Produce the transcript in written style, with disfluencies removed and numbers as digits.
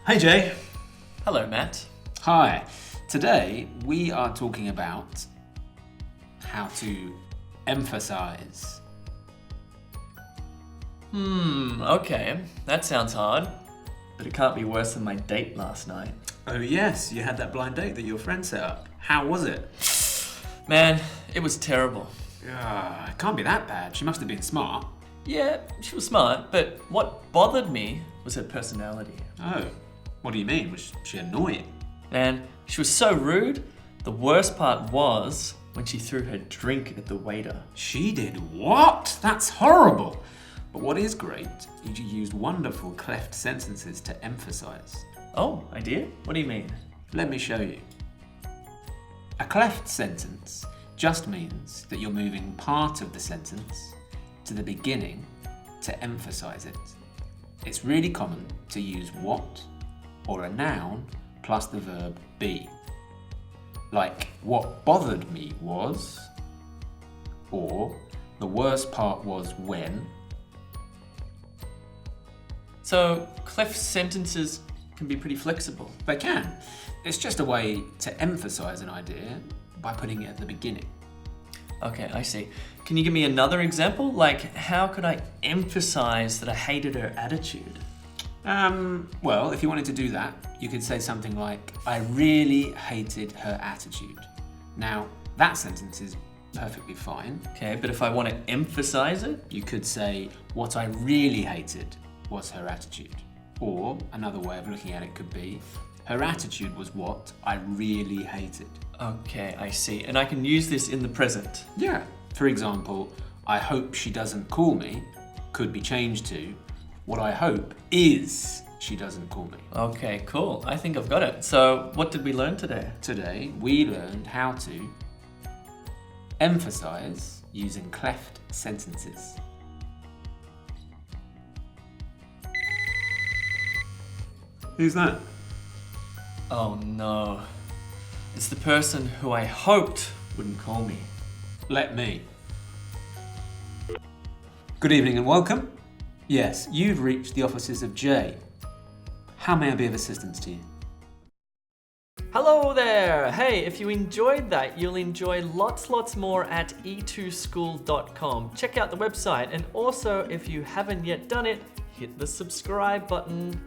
Hey Jay. Hello, Matt. Hi. Today we are talking about how to emphasize. Okay. That sounds hard. But it can't be worse than my date last night. Oh yes, you had that blind date that your friend set up. How was it? Man, it was terrible. It can't be that bad. She must have been smart. Yeah, she was smart, but what bothered me was her personality. Oh, what do you mean? Was she annoying? Man, she was so rude. The worst part was when she threw her drink at the waiter. She did what? That's horrible. But what is great is you used wonderful cleft sentences to emphasize. Oh, I did? What do you mean? Let me show you. A cleft sentence just means that you're moving part of the sentence to the beginning to emphasize it. It's really common to use what or a noun plus the verb be. Like, what bothered me was, or the worst part was when. So, cleft sentences can be pretty flexible. They can. It's just a way to emphasize an idea by putting it at the beginning. Okay, I see. Can you give me another example? Like, how could I emphasize that I hated her attitude? Well, if you wanted to do that, you could say something like, I really hated her attitude. Now, that sentence is perfectly fine. Okay, but if I want to emphasize it? You could say, what I really hated was her attitude. Or another way of looking at it could be, her attitude was what I really hated. Okay, I see. And I can use this in the present. Yeah. For example, I hope she doesn't call me could be changed to, what I hope is she doesn't call me. Okay, cool. I think I've got it. So, what did we learn today? Today, we learned how to emphasize using cleft sentences. Who's that? Oh no. It's the person who I hoped wouldn't call me. Let me. Good evening and welcome. Yes, you've reached the offices of Jay. How may I be of assistance to you? Hello there! Hey, if you enjoyed that, you'll enjoy lots more at e2school.com. Check out the website, and also, if you haven't yet done it, hit the subscribe button.